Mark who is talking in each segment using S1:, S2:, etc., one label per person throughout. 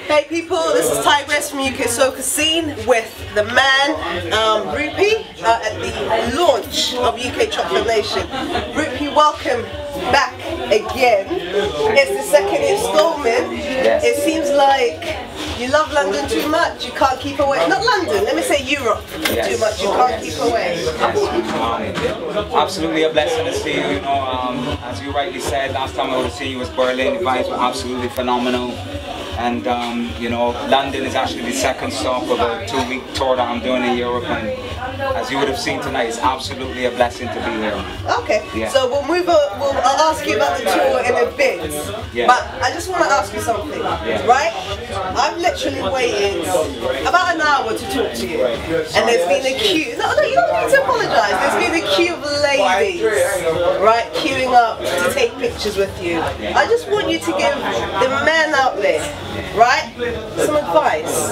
S1: Hey people, this is Tigeress from UK Soca Scene with the man Rupee at the launch of UK Chocolate Nation. Rupee, welcome back again. It's the second installment.
S2: Yes.
S1: It seems like you love London too much, you can't keep away. Not London, let me say Europe too much, you can't keep away.
S2: Absolutely a blessing to see you, you know, as you rightly said, last time I would have seen you was Berlin, the vibes were absolutely phenomenal. And you know, London is actually the second stop of a 2-week tour that I'm doing in Europe, and as you would have seen tonight, it's absolutely a blessing to be here.
S1: Okay,
S2: yeah.
S1: So we'll move on, I'll ask you about the tour in a bit,
S2: yeah.
S1: But I just want to ask you something, right? I've literally waited about an hour to talk to you, and there's been a queue, no, you don't need to apologise, there's been a queue of ladies, right, queuing up to take pictures with you. I just want you to give the men out there, right, some advice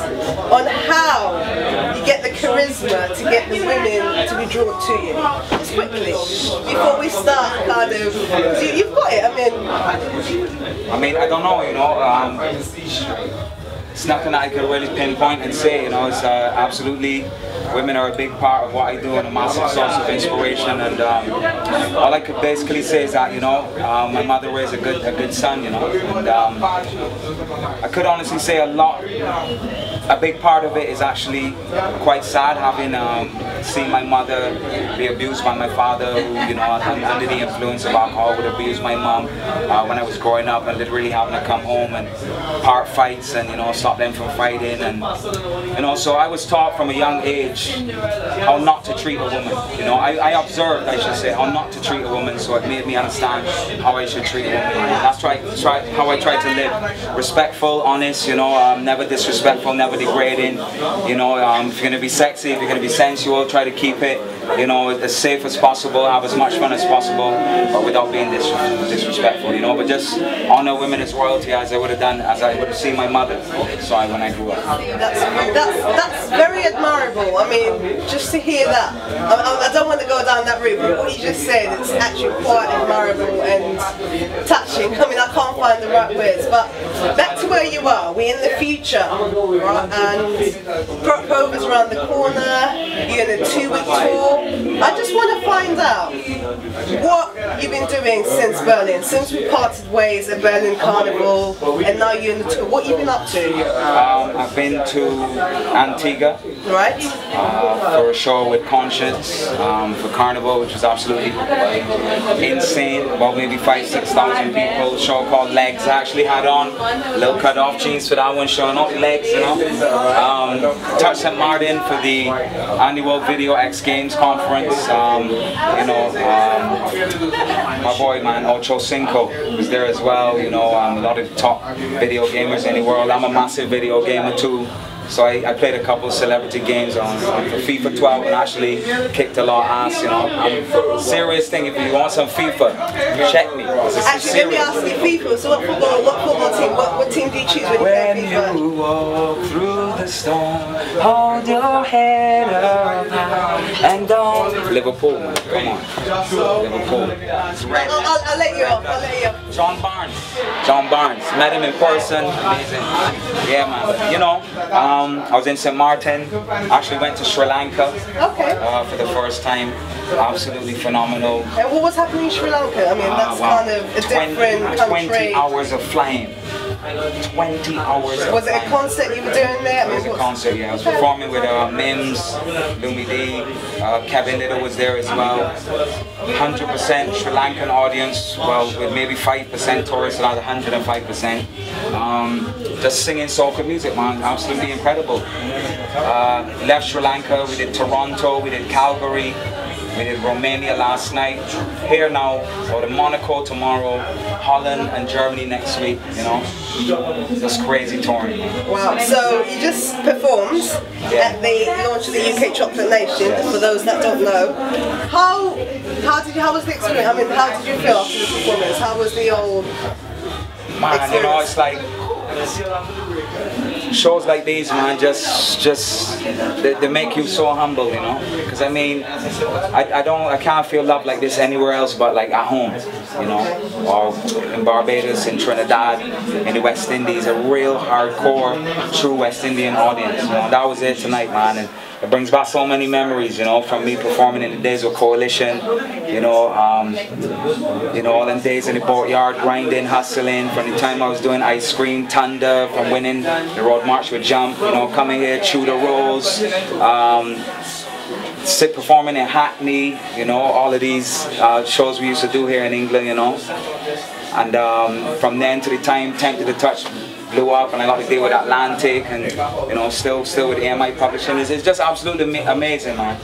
S1: on how you get the charisma to get the women to be drawn to you. Just quickly, before we start kind of, you've got it, I mean,
S2: I don't know, you know, it's nothing that I could really pinpoint and say, you know, it's absolutely, women are a big part of what I do and a massive source of inspiration, and all I could basically say is that, you know, my mother raised a good son, you know, and I could honestly say a big part of it is actually quite sad, having seen my mother be abused by my father, who, you know, under the influence of alcohol would abuse my mom when I was growing up, and literally having to come home and part fights and, you know, stop them from fighting, and you know, so I was taught from a young age how not to treat a woman. You know, I observed, I should say, how not to treat a woman, so it made me understand how I should treat a woman. That's how I try to live. Respectful, honest, you know, never disrespectful, never degrading. You know, if you're going to be sexy, if you're going to be sensual, try to keep it, you know, as safe as possible, have as much fun as possible, but without being disrespectful, you know, but just honor women as royalty, as I would have done, as I would have seen my mother when I grew up.
S1: That's very admirable. I mean, just to hear that, I don't want to go down that route, but what you just said, it's actually quite admirable and touching. I mean, I can't find the right words, but back to where you are. We're in the future, right? And Prover's around the corner. You're in a 2-week tour. I just want to find out what you've been doing since Berlin, since we parted ways at Berlin Carnival, and now you're in the tour. What you've been up to?
S2: I've been to Antigua,
S1: right,
S2: for a show with Conscience, for Carnival, which was absolutely insane. About maybe 5,000–6,000 people. A show called Legs. I actually had on little cut-off jeans for that one, showing off legs, you know. Touch St. Martin for the annual Video X Games conference. You know, my boy, man, Ocho Cinco was there as well. You know, a lot of the top video gamers in the world. I'm a massive video gamer too. So I played a couple of celebrity games on FIFA 12 and actually kicked a lot of ass, you know. Serious thing, if you want some FIFA, check me.
S1: Actually, let me ask you, FIFA, so what football team, what team do you choose when you play FIFA?
S2: When you walk through the storm, hold your head up high and don't... Liverpool, man, come on. Liverpool.
S1: I'll let you off,
S2: John Barnes, met him in person, amazing. Yeah, man, you know, I was in St. Martin, actually went to Sri Lanka for the first time, absolutely phenomenal.
S1: And what was happening in Sri Lanka? I mean, that's kind of a different country.
S2: 20 hours of flying. 20 hours.
S1: Was it a concert you were doing there?
S2: It was a concert, yeah. I was performing with Mims, Lumi D, Kevin Little was there as well. 100% Sri Lankan audience, well, with maybe 5% tourists, not 105%. Just singing soca music, man, absolutely incredible. Left Sri Lanka, we did Toronto, we did Calgary, We did Romania last night. Here now, go to Monaco tomorrow, Holland and Germany next week, you know. Just crazy touring.
S1: Wow, so you just performed at the launch of the UK Chocolate Nation, for those that don't know. How was the experience? I mean, how did you feel after the performance? How was the old
S2: man, you know, it's like shows like these, man, they make you so humble, you know. Because I mean, I can't feel love like this anywhere else but like at home, you know, or in Barbados, in Trinidad, in the West Indies, a real hardcore, true West Indian audience. You know, that was it tonight, man. And it brings back so many memories, you know, from me performing in the days of Coalition, you know, all them days in the boatyard, grinding, hustling, from the time I was doing Ice Cream, Thunder, from winning the Road March with Jump, you know, coming here, Chew the Rose, performing in Hackney, you know, all of these shows we used to do here in England, you know. And from then to the time Tempted to Touch blew up, and I got to deal with Atlantic, and you know, still with AMI Publishing. It's just absolutely amazing, man.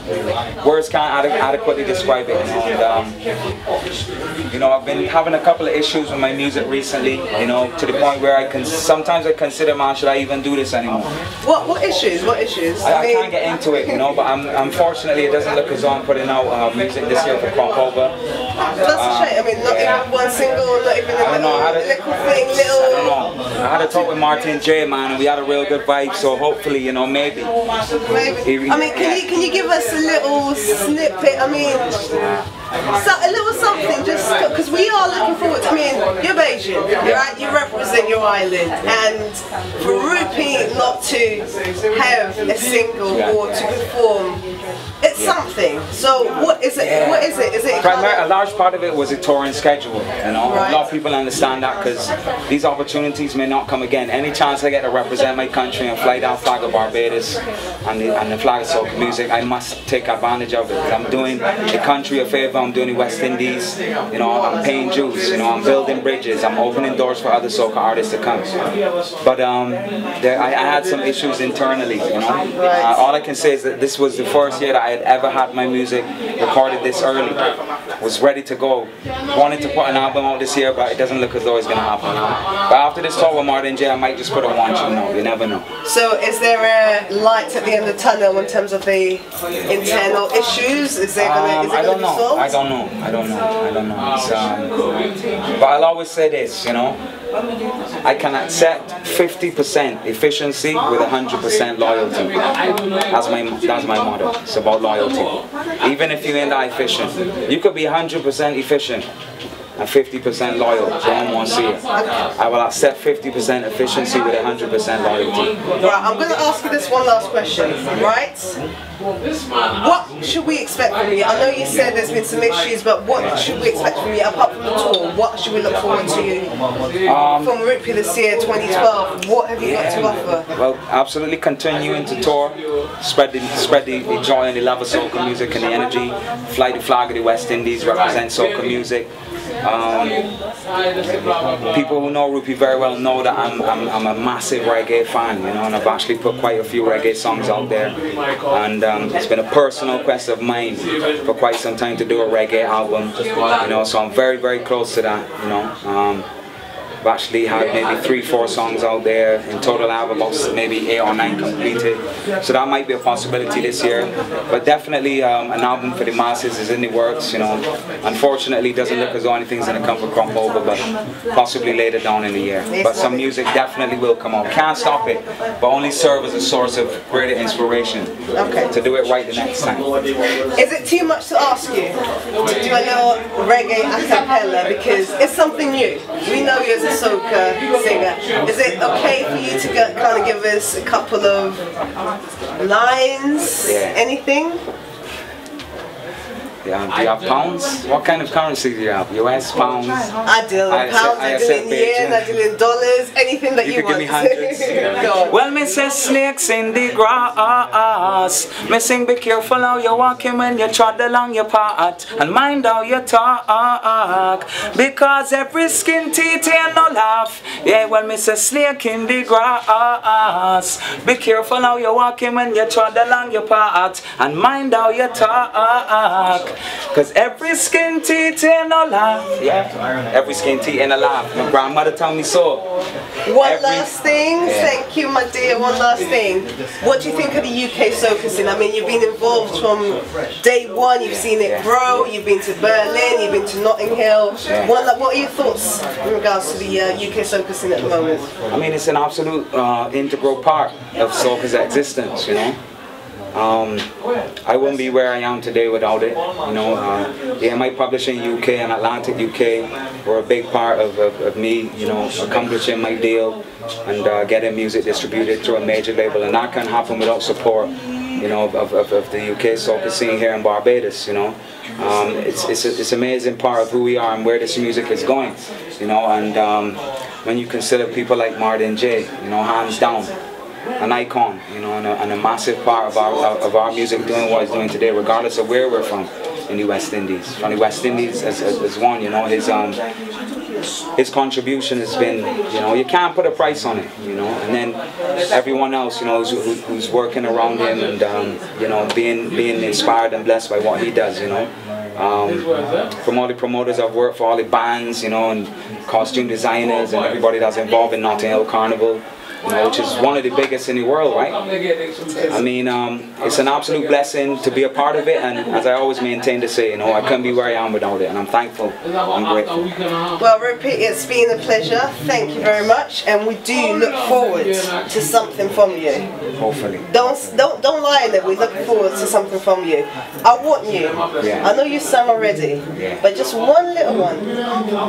S2: Words can't adequately describe it, you know. And you know, I've been having a couple of issues with my music recently, you know, to the point where sometimes I consider, man, should I even do this anymore?
S1: What issues? What issues?
S2: I can't get into it, you know, but unfortunately it doesn't look as though I'm putting out music this year for Crop Over.
S1: That's a shame. I mean, not even one single, not even a little thing, little.
S2: I don't know. I had a talk with Martin J, man, and we had a real good vibe. So hopefully, you know, maybe.
S1: I mean, can you give us a little snippet? I mean, a little something, just because we are looking forward to. I mean, you're Bajan, right? You represent your island, and for Rupee not to have a single or to perform, it's something. So what is it? What is it? Is it
S2: a large part of it was a touring schedule, you know. Right. A lot of people understand that, because these opportunities may not come again. Any chance I get to represent my country and fly down flag of Barbados and the flag of soca music, I must take advantage of it. I'm doing the country a favor. I'm doing the West Indies, you know. I'm paying dues, you know. I'm building bridges. I'm opening doors for other soca artists to come. But I had some issues internally, you know. All I can say is that this was the first year that I had ever had my music recorded this early. Was ready to go. Wanted to put an album out this year, but it doesn't look as though it's going to happen. But after this talk with Martin J, I might just put a one, you know. You never know.
S1: So is there a light at the end of the tunnel in terms of the internal issues? Is there going to be solved?
S2: I don't know. It's, but I'll always say this, you know. I can accept 50% efficiency with 100% loyalty. That's my motto. It's about loyalty. Even if you ain't that efficient, you could be 100% efficient and 50% loyal. So I want to see it. I will accept 50% efficiency with 100% loyalty.
S1: Right, I'm going to ask you this one last question, right? What should we expect from you? I know you said there's been some issues, but what should we expect from you apart from the tour? What should we look forward to from Rupee this year, 2012? What have you got to offer?
S2: Well, absolutely continuing to tour, spread the joy and the love of soca music and the energy, fly the flag of the West Indies, represent soca music. People who know Rupee very well know that I'm a massive reggae fan, you know, and I've actually put quite a few reggae songs out there, and it's been a personal quest of mine for quite some time to do a reggae album, you know, so I'm very, very close to that, you know. I've actually had maybe 3-4 songs out there. In total I have about maybe 8 or 9 completed. So that might be a possibility this year. But definitely an album for the masses is in the works, you know. Unfortunately it doesn't look as though anything's going to come for Crump Over, but possibly later down in the year. But some music definitely will come out. Can't stop it, but only serve as a source of greater inspiration to do it right the next time.
S1: Is it too much to ask you to do a little reggae a cappella, because it's something new? We know you as a soca singer. Is it okay for you to kind of give us a couple of lines? Anything?
S2: Yeah, do you have pounds? What kind of currency do you have? US, pounds?
S1: I deal in pounds, I deal in yen, I deal in dollars, anything that you want.
S2: Give me hundreds. Well, me say snakes in the grass. Me sing be careful how you're walking when you trot along your path, and mind how you talk. talk. Because every skin teeth ain't no laugh. Yeah, well, Mr. Snake in the grass. Be careful how you're walking when you trod along your path. And mind how you talk. Cause every skin teeth ain't no laugh. Yeah, every skin teeth ain't a laugh. My grandmother told me so.
S1: One last thing, thank you my dear, one last thing. What do you think of the UK soca scene? I mean, you've been involved from day one, you've seen it grow, you've been to Berlin, you've been to Notting Hill. What are your thoughts in regards to the UK soca scene at the moment?
S2: I mean, it's an absolute integral part of soca's existence, you know. I wouldn't be where I am today without it, you know. Yeah, my publishing UK and Atlantic UK were a big part of me, you know, accomplishing my deal and getting music distributed through a major label, and that can't happen without support, you know, of the UK soca scene here in Barbados, you know. It's an amazing part of who we are and where this music is going, you know, and when you consider people like Martin J, you know, hands down, an icon, you know, and a massive part of our music doing what it's doing today, regardless of where we're from in the West Indies. From the West Indies as one, you know, his contribution has been, you know, you can't put a price on it, you know, and then everyone else, you know, who's working around him and, you know, being inspired and blessed by what he does, you know. From all the promoters I've worked for, all the bands, you know, and costume designers and everybody that's involved in Notting Hill Carnival, you know, which is one of the biggest in the world, right? I mean, it's an absolute blessing to be a part of it, and as I always maintain to say, you know, I couldn't be where I am without it, and I'm thankful, I'm grateful.
S1: Well, Rupee, it's been a pleasure, thank you very much, and we do look forward to something from you.
S2: Hopefully.
S1: Don't lie in it, we're looking forward to something from you. I want you, I know you sung already, but just one little one.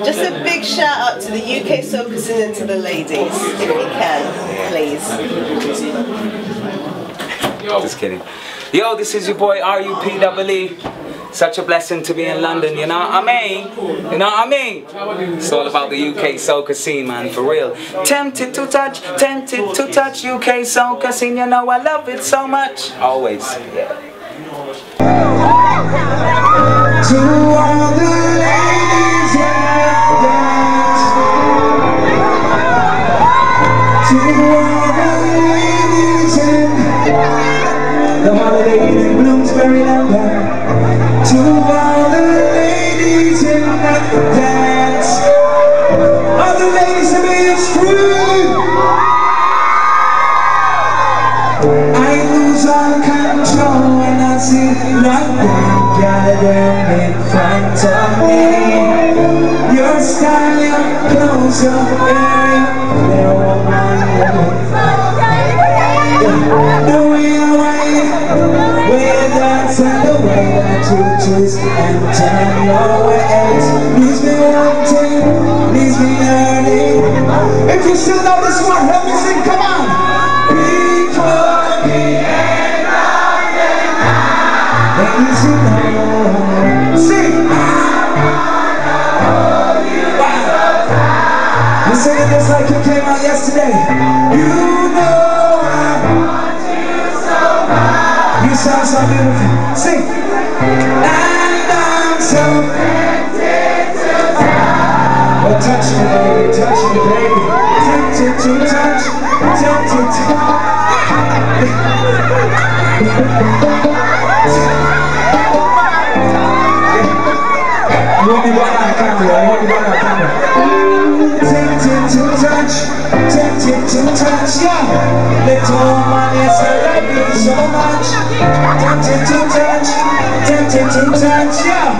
S1: Just a big shout out to the UK soca scene and to the ladies, if you can. Please.
S2: Just kidding. Yo, this is your boy RUPEE. Such a blessing to be in London, you know what I mean? You know what I mean? It's all about the UK soca scene, man, for real. Tempted to touch UK soca scene, you know I love it so much. Always. Yeah.
S3: To all the ladies in the holidays in Bloomsbury, London. To all the ladies in the dance, all the ladies to be screwed. I lose all control when I see London gathering in front of me. Your style, your clothes, your hair, they're all mine. The way I dance and the way that you twist and turn your ways leaves me wanting, leaves me yearning. If you still know this one, help me sing, come on! Before me and London, easy now. Sing! I wanna hold you so tight. You're singing this like you came out yesterday. You know you sound so beautiful. Sing. And I'm so tempted to touch. Oh, touch me, baby. Tempted to touch. Tempted to. You want me right on camera? Tempted to touch. Tempted to touch. Yeah. Little man, yes, I love you so much. Tempted to touch, yeah.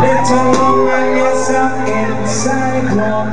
S3: Little woman, yes, I'm inside one.